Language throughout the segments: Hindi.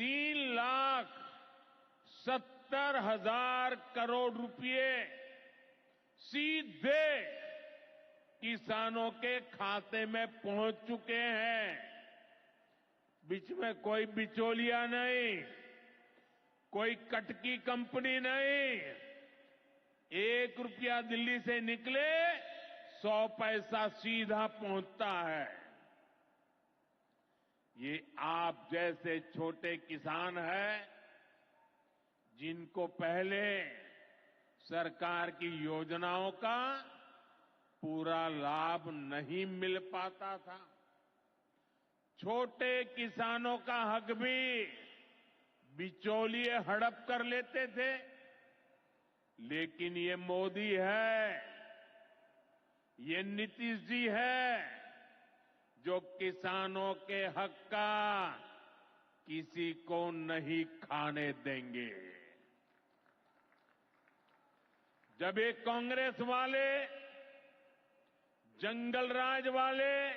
3,70,000 करोड़ रुपए सीधे किसानों के खाते में पहुंच चुके हैं। बीच में कोई बिचौलिया नहीं, कोई कटकी कंपनी नहीं। 1 रुपया दिल्ली से निकले 100 पैसा सीधा पहुंचता है। ये आप जैसे छोटे किसान हैं जिनको पहले सरकार की योजनाओं का पूरा लाभ नहीं मिल पाता था। छोटे किसानों का हक भी बिचौलिए हड़प कर लेते थे, लेकिन ये मोदी है, ये नीतीश जी है जो किसानों के हक का किसी को नहीं खाने देंगे। जब ये कांग्रेस वाले, जंगल राज वाले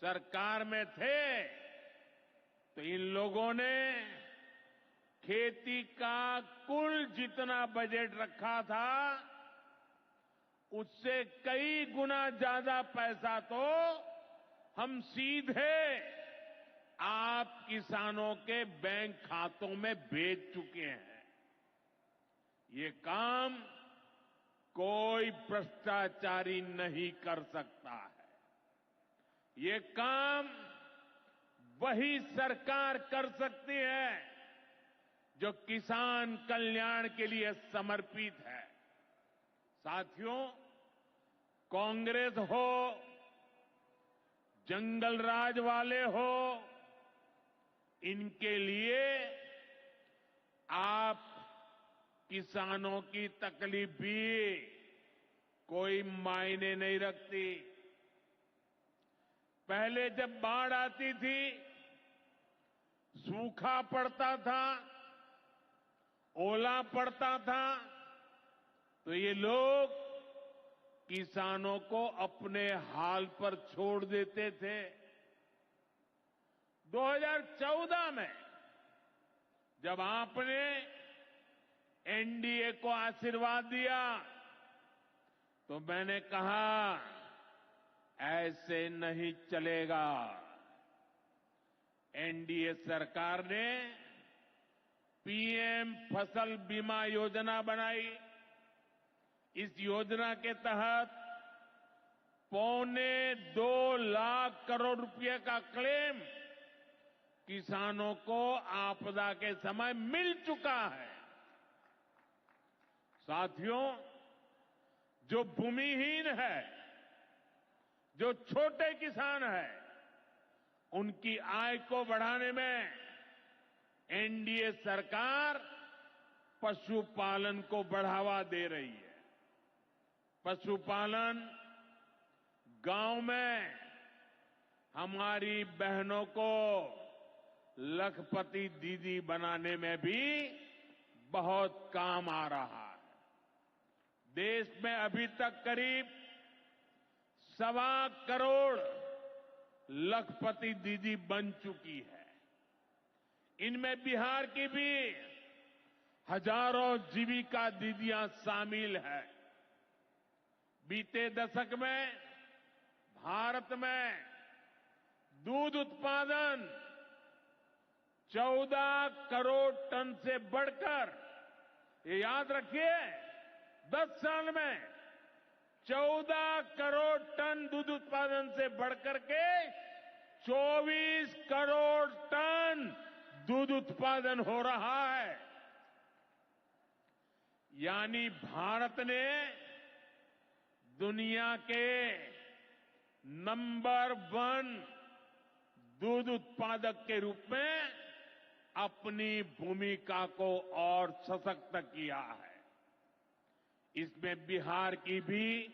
सरकार में थे तो इन लोगों ने खेती का कुल जितना बजट रखा था उससे कई गुना ज्यादा पैसा तो हम सीधे आप किसानों के बैंक खातों में भेज चुके हैं। ये काम कोई भ्रष्टाचारी नहीं कर सकता है। ये काम वही सरकार कर सकती है जो किसान कल्याण के लिए समर्पित है। साथियों, कांग्रेस हो, जंगल राज वाले हो, इनके लिए आप किसानों की तकलीफ भी कोई मायने नहीं रखती। पहले जब बाढ़ आती थी, सूखा पड़ता था, ओला पड़ता था, तो ये लोग किसानों को अपने हाल पर छोड़ देते थे। 2014 में जब आपने एनडीए को आशीर्वाद दिया तो मैंने कहा ऐसे नहीं चलेगा। एनडीए सरकार ने पीएम फसल बीमा योजना बनाई। इस योजना के तहत 2.25 लाख करोड़ रुपए का क्लेम किसानों को आपदा के समय मिल चुका है। साथियों, जो भूमिहीन है, जो छोटे किसान है, उनकी आय को बढ़ाने में एनडीए सरकार पशुपालन को बढ़ावा दे रही है। पशुपालन गांव में हमारी बहनों को लखपति दीदी बनाने में भी बहुत काम आ रहा है। देश में अभी तक करीब 1.25 करोड़ लखपति दीदी बन चुकी है। इनमें बिहार की भी हजारों जीविका दीदियां शामिल है। बीते दशक में भारत में दूध उत्पादन 14 करोड़ टन से बढ़कर, ये याद रखिए, 10 साल में 14 करोड़ टन दूध उत्पादन से बढ़कर के 24 करोड़ टन दूध उत्पादन हो रहा है। यानी भारत ने दुनिया के नंबर 1 दूध उत्पादक के रूप में अपनी भूमिका को और सशक्त किया है। इसमें बिहार की भी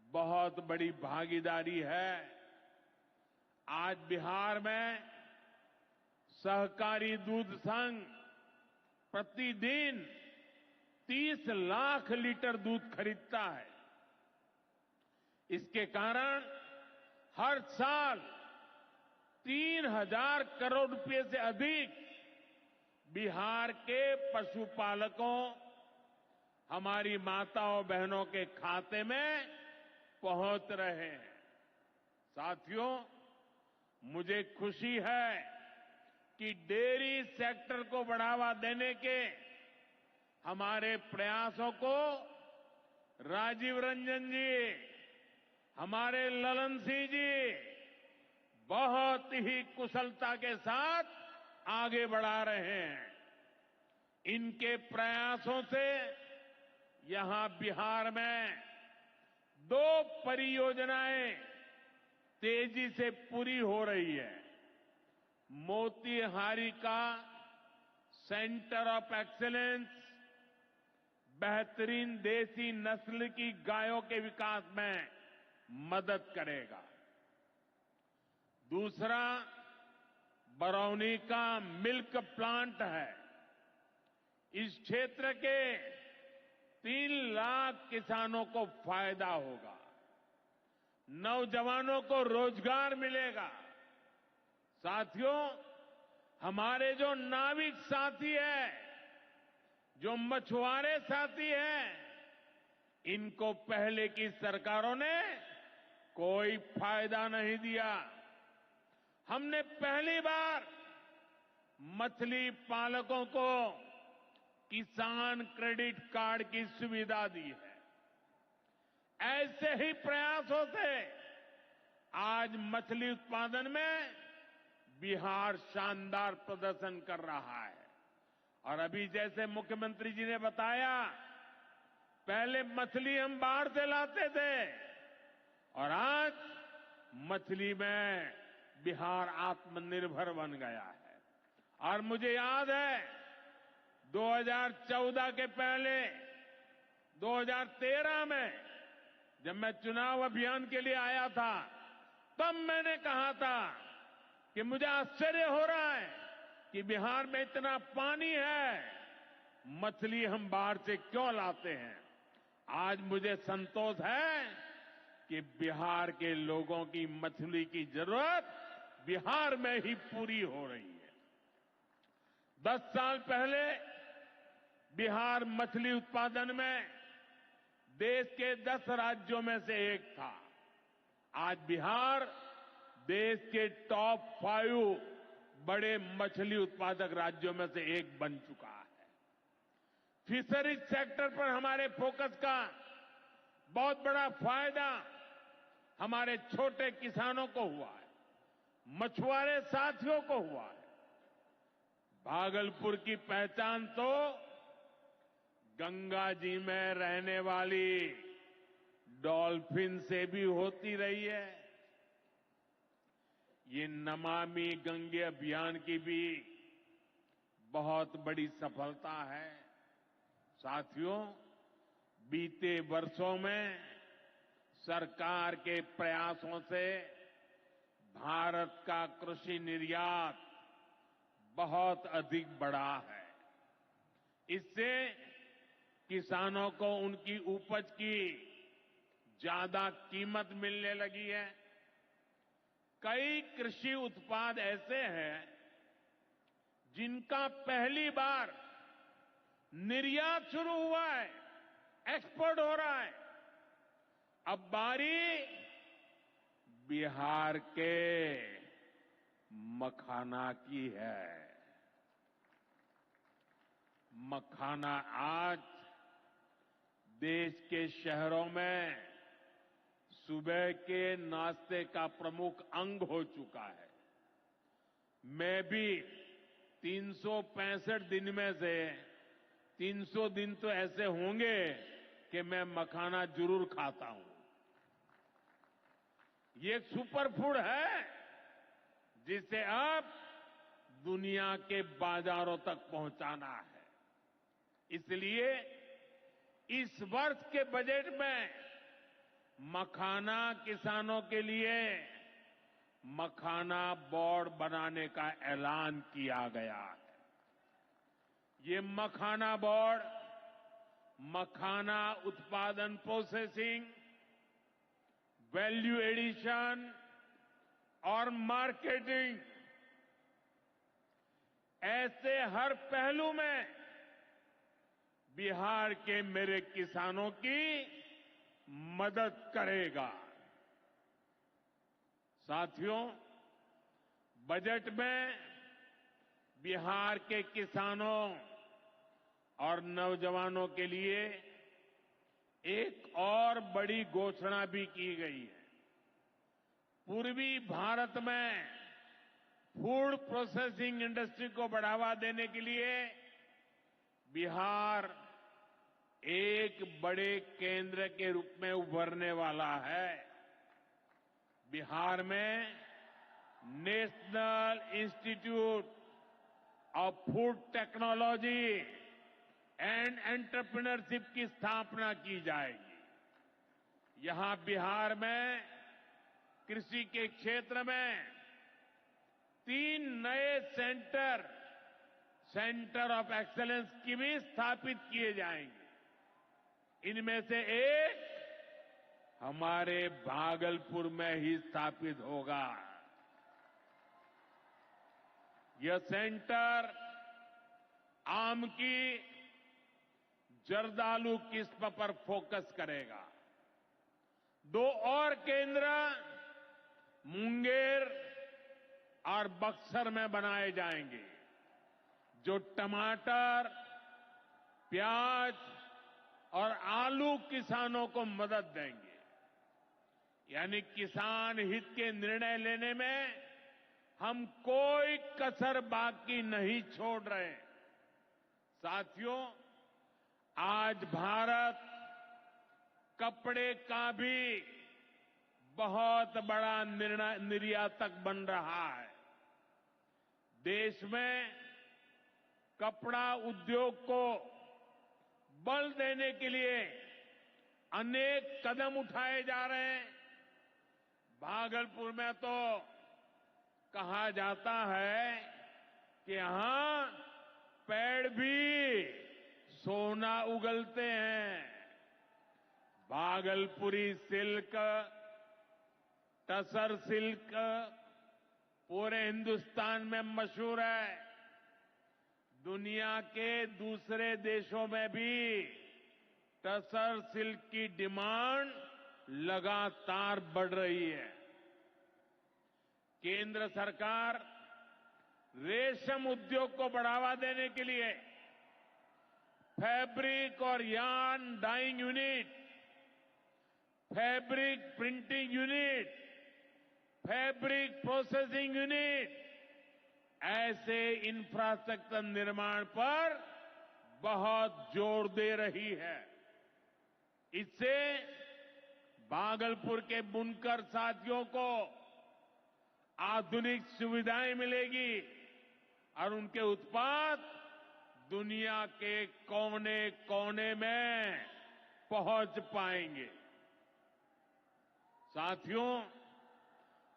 बहुत बड़ी भागीदारी है। आज बिहार में सहकारी दूध संघ प्रतिदिन 30 लाख लीटर दूध खरीदता है। इसके कारण हर साल 3,000 करोड़ रुपए से अधिक बिहार के पशुपालकों, हमारी माताओं बहनों के खाते में पहुंच रहे हैं। साथियों, मुझे खुशी है कि डेयरी सेक्टर को बढ़ावा देने के हमारे प्रयासों को राजीव रंजन जी, हमारे ललन सिंह जी बहुत ही कुशलता के साथ आगे बढ़ा रहे हैं। इनके प्रयासों से यहां बिहार में 2 परियोजनाएं तेजी से पूरी हो रही है। मोतीहारी का सेंटर ऑफ एक्सीलेंस बेहतरीन देसी नस्ल की गायों के विकास में मदद करेगा। दूसरा बरौनी का मिल्क प्लांट है। इस क्षेत्र के 3 लाख किसानों को फायदा होगा, नौजवानों को रोजगार मिलेगा। साथियों, हमारे जो नाविक साथी हैं, जो मछुआरे साथी हैं, इनको पहले की सरकारों ने कोई फायदा नहीं दिया। हमने पहली बार मछली पालकों को किसान क्रेडिट कार्ड की सुविधा दी है। ऐसे ही प्रयासों से आज मछली उत्पादन में बिहार शानदार प्रदर्शन कर रहा है। और अभी जैसे मुख्यमंत्री जी ने बताया, पहले मछली हम बाहर से लाते थे और आज मछली में बिहार आत्मनिर्भर बन गया है। और मुझे याद है 2014 के पहले 2013 में जब मैं चुनाव अभियान के लिए आया था, तब मैंने कहा था कि मुझे आश्चर्य हो रहा है कि बिहार में इतना पानी है, मछली हम बाहर से क्यों लाते हैं। आज मुझे संतोष है कि बिहार के लोगों की मछली की जरूरत बिहार में ही पूरी हो रही है। 10 साल पहले बिहार मछली उत्पादन में देश के 10 राज्यों में से एक था। आज बिहार देश के टॉप 5 बड़े मछली उत्पादक राज्यों में से एक बन चुका है। फिशरीज सेक्टर पर हमारे फोकस का बहुत बड़ा फायदा हमारे छोटे किसानों को हुआ है, मछुआरे साथियों को हुआ है। भागलपुर की पहचान तो गंगा जी में रहने वाली डॉल्फिन से भी होती रही है। ये नमामि गंगे अभियान की भी बहुत बड़ी सफलता है। साथियों, बीते वर्षों में सरकार के प्रयासों से भारत का कृषि निर्यात बहुत अधिक बढ़ा है। इससे किसानों को उनकी उपज की ज्यादा कीमत मिलने लगी है। कई कृषि उत्पाद ऐसे हैं जिनका पहली बार निर्यात शुरू हुआ है, एक्सपोर्ट हो रहा है। अब बारी बिहार के मखाना की है। मखाना आज देश के शहरों में सुबह के नाश्ते का प्रमुख अंग हो चुका है। मैं भी 365 दिन में से 300 दिन तो ऐसे होंगे कि मैं मखाना जरूर खाता हूं। ये एक सुपर फूड है जिसे अब दुनिया के बाजारों तक पहुंचाना है। इसलिए इस वर्ष के बजट में मखाना किसानों के लिए मखाना बोर्ड बनाने का ऐलान किया गया है। ये मखाना बोर्ड मखाना उत्पादन, प्रोसेसिंग, वैल्यू एडिशन और मार्केटिंग ऐसे हर पहलू में बिहार के मेरे किसानों की मदद करेगा। साथियों, बजट में बिहार के किसानों और नौजवानों के लिए एक और बड़ी घोषणा भी की गई है। पूर्वी भारत में फूड प्रोसेसिंग इंडस्ट्री को बढ़ावा देने के लिए बिहार एक बड़े केंद्र के रूप में उभरने वाला है। बिहार में national institute of food technology and entrepreneurship की स्थापना की जाएगी। यहां बिहार में कृषि के क्षेत्र में 3 नए सेंटर ऑफ एक्सेलेंस की भी स्थापित किए जाएंगे। इनमें से एक हमारे भागलपुर में ही स्थापित होगा। यह सेंटर आम की जर्दालू किस्म पर फोकस करेगा। 2 और केंद्र मुंगेर और बक्सर में बनाए जाएंगे, जो टमाटर, प्याज और आलू किसानों को मदद देंगे। यानी किसान हित के निर्णय लेने में हम कोई कसर बाकी नहीं छोड़ रहे। साथियों, आज भारत कपड़े का भी बहुत बड़ा निर्यातक बन रहा है। देश में कपड़ा उद्योग को बल देने के लिए अनेक कदम उठाए जा रहे हैं। भागलपुर में तो कहा जाता है कि यहां पेड़ भी सोना उगलते हैं। भागलपुरी सिल्क, टसर सिल्क पूरे हिंदुस्तान में मशहूर है। दुनिया के दूसरे देशों में भी टसर सिल्क की डिमांड लगातार बढ़ रही है। केंद्र सरकार रेशम उद्योग को बढ़ावा देने के लिए फैब्रिक और yarn dyeing unit, fabric printing unit, fabric processing unit ऐसे इंफ्रास्ट्रक्चर निर्माण पर बहुत जोर दे रही है। इससे भागलपुर के बुनकर साथियों को आधुनिक सुविधाएं मिलेगी और उनके उत्पाद दुनिया के कोने कोने में पहुंच पाएंगे। साथियों,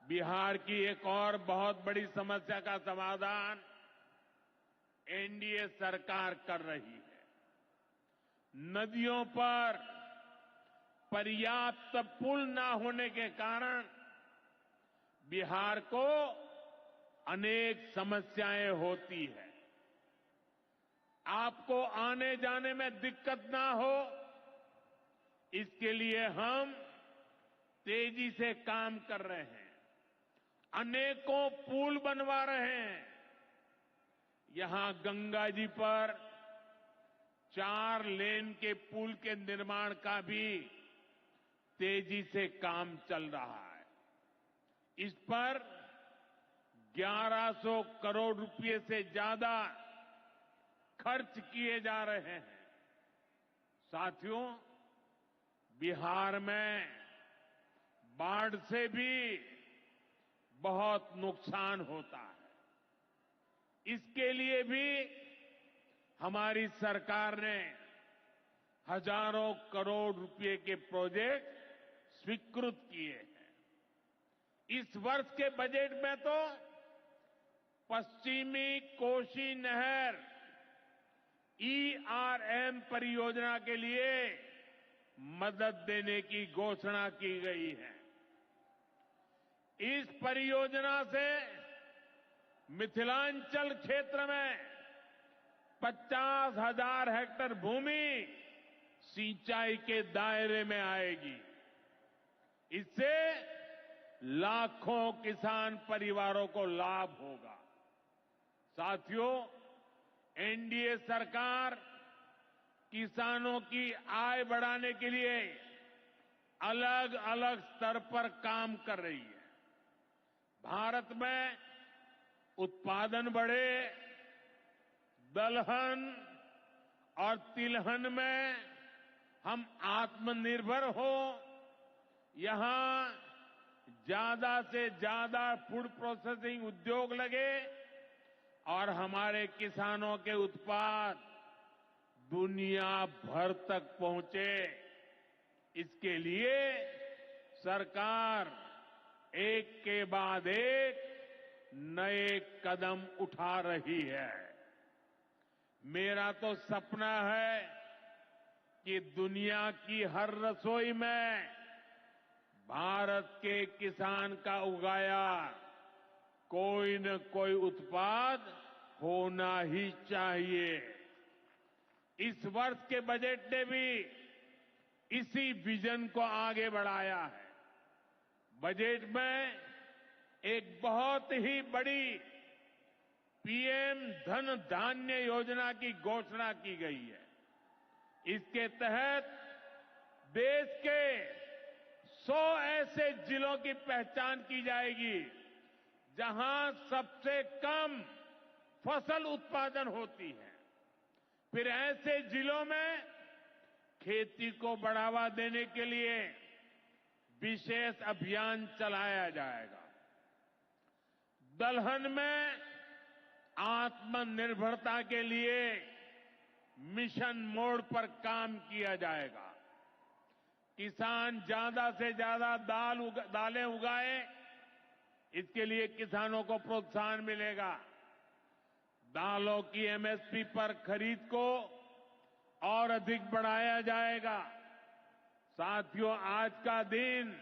बिहार की एक और बहुत बड़ी समस्या का समाधान एनडीए सरकार कर रही है। नदियों पर पर्याप्त पुल न होने के कारण बिहार को अनेक समस्याएं होती है। आपको आने जाने में दिक्कत ना हो, इसके लिए हम तेजी से काम कर रहे हैं। अनेकों पुल बनवा रहे हैं। यहां गंगा जी पर 4 लेन के पुल के निर्माण का भी तेजी से काम चल रहा है। इस पर 1100 करोड़ रुपए से ज्यादा खर्च किए जा रहे हैं। साथियों, बिहार में बाढ़ से भी बहुत नुकसान होता है। इसके लिए भी हमारी सरकार ने हजारों करोड़ रुपए के प्रोजेक्ट स्वीकृत किए हैं। इस वर्ष के बजट में तो पश्चिमी कोसी नहर ईआरएम परियोजना के लिए मदद देने की घोषणा की गई है। इस परियोजना से मिथिलांचल क्षेत्र में 50,000 हेक्टेयर भूमि सिंचाई के दायरे में आएगी। इससे लाखों किसान परिवारों को लाभ होगा। साथियों, एनडीए सरकार किसानों की आय बढ़ाने के लिए अलग अलग स्तर पर काम कर रही है। भारत में उत्पादन बढ़े, दलहन और तिलहन में हम आत्मनिर्भर हो, यहां ज्यादा से ज्यादा फूड प्रोसेसिंग उद्योग लगे और हमारे किसानों के उत्पाद दुनिया भर तक पहुंचे। इसके लिए सरकार एक के बाद एक नए कदम उठा रही है। मेरा तो सपना है कि दुनिया की हर रसोई में भारत के किसान का उगाया कोई न कोई उत्पाद होना ही चाहिए। इस वर्ष के बजट ने भी इसी विजन को आगे बढ़ाया है। बजट में एक बहुत ही बड़ी पीएम धन धान्य योजना की घोषणा की गई है। इसके तहत देश के 100 ऐसे जिलों की पहचान की जाएगी जहां सबसे कम फसल उत्पादन होती है। फिर ऐसे जिलों में खेती को बढ़ावा देने के लिए विशेष अभियान चलाया जाएगा। दलहन में आत्मनिर्भरता के लिए मिशन मोड पर काम किया जाएगा। किसान ज्यादा से ज्यादा दालें उगाए, इसके लिए किसानों को प्रोत्साहन मिलेगा। दालों की एमएसपी पर खरीद को और अधिक बढ़ाया जाएगा। साथियों, आज का दिन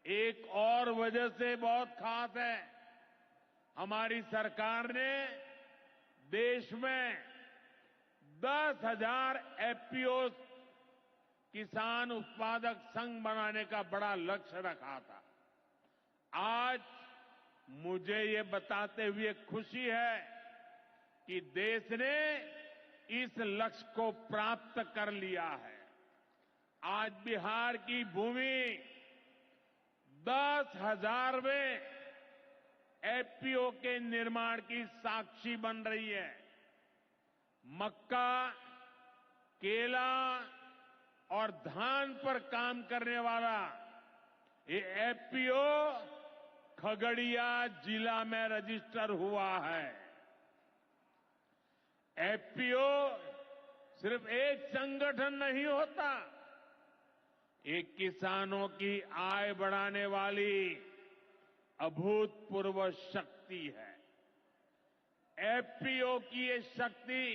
एक और वजह से बहुत खास है। हमारी सरकार ने देश में 10,000 एफपीओ किसान उत्पादक संघ बनाने का बड़ा लक्ष्य रखा था। आज मुझे ये बताते हुए खुशी है कि देश ने इस लक्ष्य को प्राप्त कर लिया है। आज बिहार की भूमि 10,000वें एफपीओ के निर्माण की साक्षी बन रही है। मक्का, केला और धान पर काम करने वाला ये एफपीओ खगड़िया जिला में रजिस्टर हुआ है। एफपीओ सिर्फ एक संगठन नहीं होता, एक किसानों की आय बढ़ाने वाली अभूतपूर्व शक्ति है। एफपीओ की ये शक्ति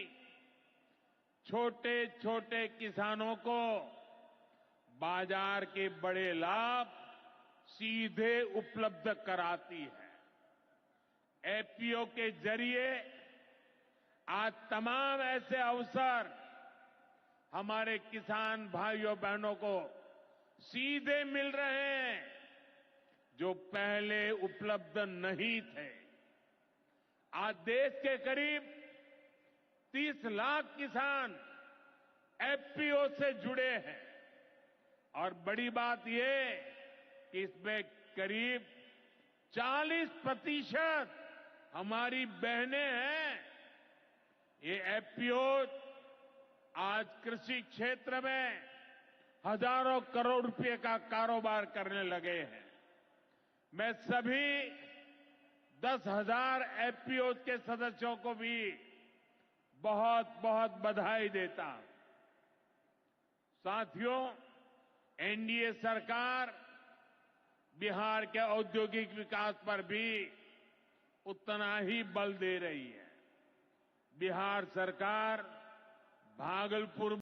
छोटे छोटे किसानों को बाजार के बड़े लाभ सीधे उपलब्ध कराती है। एफपीओ के जरिए आज तमाम ऐसे अवसर हमारे किसान भाइयों बहनों को सीधे मिल रहे हैं जो पहले उपलब्ध नहीं थे। आज देश के करीब 30 लाख किसान एफपीओ से जुड़े हैं और बड़ी बात यह कि इसमें करीब 40% हमारी बहनें हैं। ये एफपीओ आज कृषि क्षेत्र में हजारों करोड़ रुपए का कारोबार करने लगे हैं। मैं सभी 10,000 एफपीओ के सदस्यों को भी बहुत बहुत बधाई देता हूं। साथियों, एनडीए सरकार बिहार के औद्योगिक विकास पर भी उतना ही बल दे रही है। बिहार सरकार भागलपुर